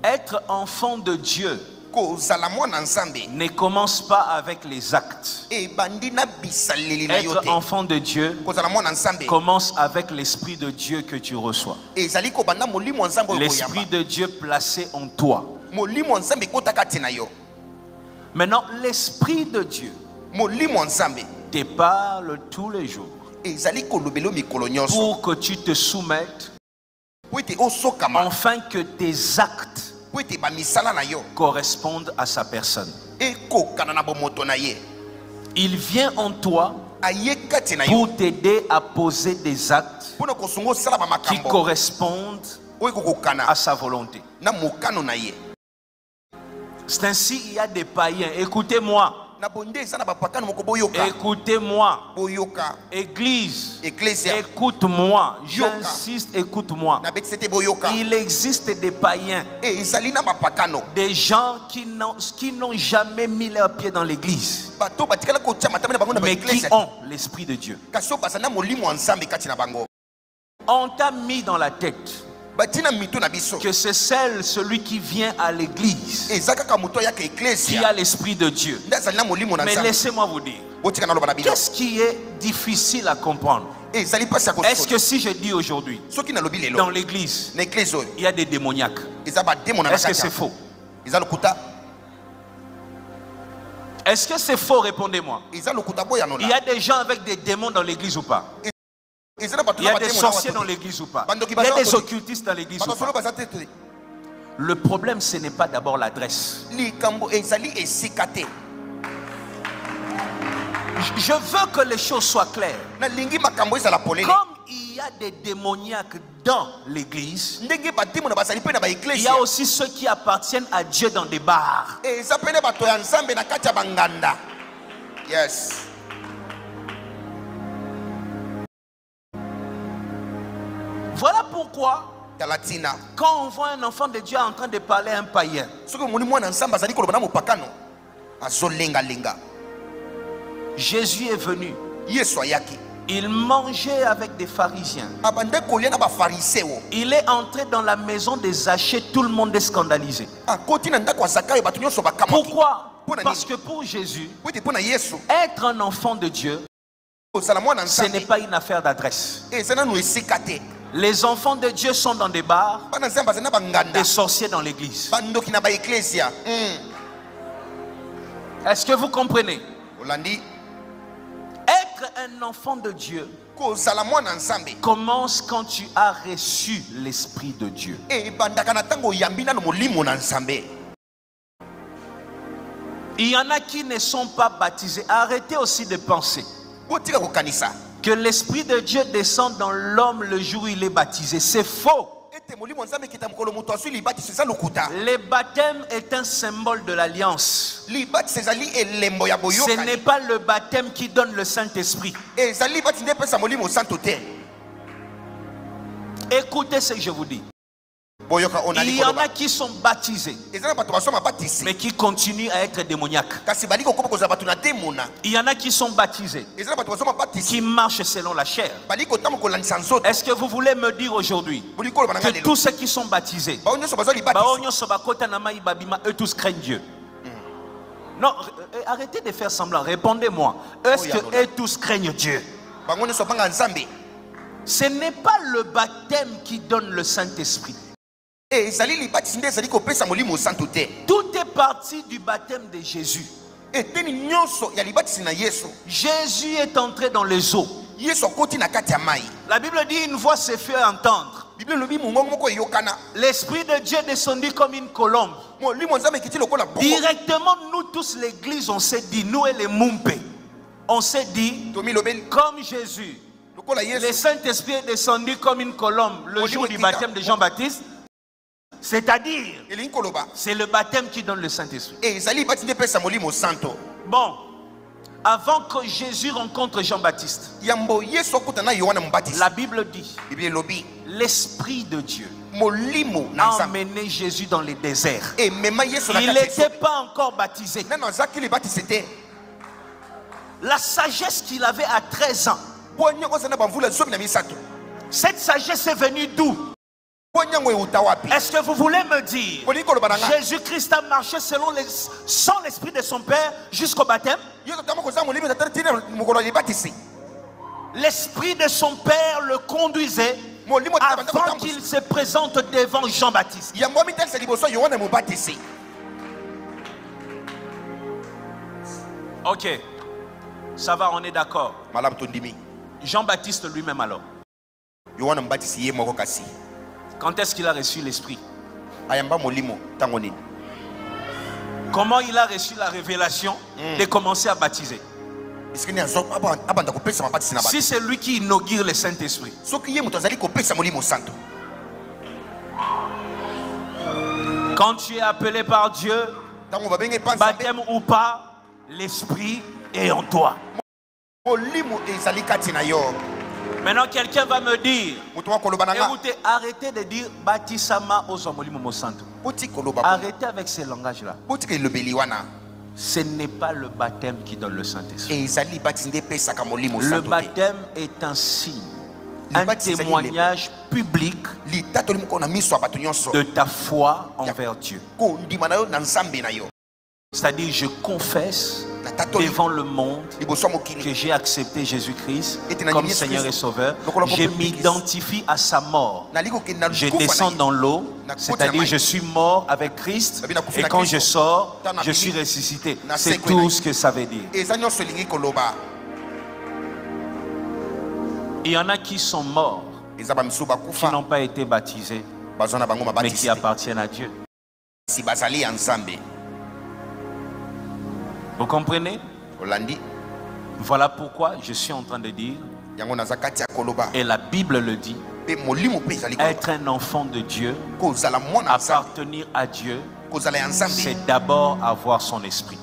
Être enfant de Dieu ne commence pas avec les actes. Être enfant de Dieu commence avec l'Esprit de Dieu que tu reçois. L'Esprit de Dieu placé en toi. Maintenant, l'Esprit de Dieu te parle tous les jours pour que tu te soumettes, afin que tes actes correspondent à sa personne. Il vient en toi pour t'aider à poser des actes qui correspondent à sa volonté. C'est ainsi, il y a des païens. Écoutez-moi. Écoutez-moi. Église, écoute-moi. J'insiste, écoute-moi. Il existe des païens, des gens qui n'ont jamais mis leurs pieds dans l'église, mais qui ont l'Esprit de Dieu. On t'a mis dans la tête que c'est celui qui vient à l'église qui a l'Esprit de Dieu. Mais laissez-moi vous dire, qu'est-ce qui est difficile à comprendre? Est-ce que si je dis aujourd'hui, dans l'église, il y a des démoniaques, est-ce que c'est faux? Est-ce que c'est faux? Répondez-moi. Il y a des gens avec des démons dans l'église ou pas? Il y a des sorciers dans l'église ou pas? Il y a des occultistes dans l'église ou pas? Le problème, ce n'est pas d'abord l'adresse. Je veux que les choses soient claires. Comme il y a des démoniaques dans l'église, il y a aussi ceux qui appartiennent à Dieu dans des bars. Yes. Voilà pourquoi, quand on voit un enfant de Dieu en train de parler à un païen, Jésus est venu. Il mangeait avec des pharisiens. Il est entré dans la maison des Zachée, tout le monde est scandalisé. Pourquoi? Parce que pour Jésus, être un enfant de Dieu, ce n'est pas une affaire d'adresse. Les enfants de Dieu sont dans des bars, des sorciers dans l'église. Est-ce que vous comprenez? Être un enfant de Dieu commence quand tu as reçu l'Esprit de Dieu. Il y en a qui ne sont pas baptisés. Arrêtez aussi de penser que l'Esprit de Dieu descend dans l'homme le jour où il est baptisé. C'est faux. Le baptême est un symbole de l'alliance. Ce n'est pas le baptême qui donne le Saint-Esprit. Écoutez ce que je vous dis. Il y en a qui sont baptisés, mais qui continuent à être démoniaques. Il y en a qui sont baptisés, qui marchent selon la chair. Est-ce que vous voulez me dire aujourd'hui que tous ceux qui sont baptisés, eux tous craignent Dieu? Non, arrêtez de faire semblant. Répondez-moi. Est-ce que eux tous craignent Dieu? Ce n'est pas le baptême qui donne le Saint-Esprit. Tout est parti du baptême de Jésus. Jésus est entré dans les eaux. La Bible dit une voix s'est fait entendre. L'Esprit de Dieu descendit comme une colombe. Directement, nous tous, l'église, on s'est dit, nous et les Mumpe, on s'est dit, comme Jésus, le Saint-Esprit est descendu comme une colombe le jour du baptême de Jean-Baptiste. C'est-à-dire, c'est le baptême qui donne le Saint-Esprit. Bon, avant que Jésus rencontre Jean-Baptiste, la Bible dit, l'Esprit de Dieu a emmené Jésus dans les déserts. Il n'était pas encore baptisé. La sagesse qu'il avait à 13 ans, cette sagesse est venue d'où? Est-ce que vous voulez me dire Jésus-Christ a marché sans l'esprit de son Père jusqu'au baptême? L'esprit de son Père le conduisait avant qu'il se présente devant Jean-Baptiste. Ok, ça va, on est d'accord. Jean-Baptiste lui-même alors. Quand est-ce qu'il a reçu l'esprit? Comment il a reçu la révélation de commencer à baptiser? Si c'est lui qui inaugure le Saint-Esprit. Quand tu es appelé par Dieu, baptême ou pas, l'Esprit est en toi. Maintenant, quelqu'un va me dire, écoutez, arrêtez de dire baptisama aux Molimo Santo. Arrêtez avec ces langages-là. Ce n'est pas le baptême qui donne le Saint-Esprit. Le baptême est un signe, un témoignage public de ta foi envers Dieu. C'est-à-dire, je confesse devant le monde que j'ai accepté Jésus-Christ comme Seigneur et Sauveur. Je m'identifie à sa mort. Je descends dans l'eau, c'est-à-dire je suis mort avec Christ, et quand je sors, je suis ressuscité. C'est tout ce que ça veut dire. Il y en a qui sont morts, qui n'ont pas été baptisés, mais qui appartiennent à Dieu. Vous comprenez? Voilà pourquoi je suis en train de dire, et la Bible le dit, être un enfant de Dieu, appartenir à Dieu, c'est d'abord avoir son esprit.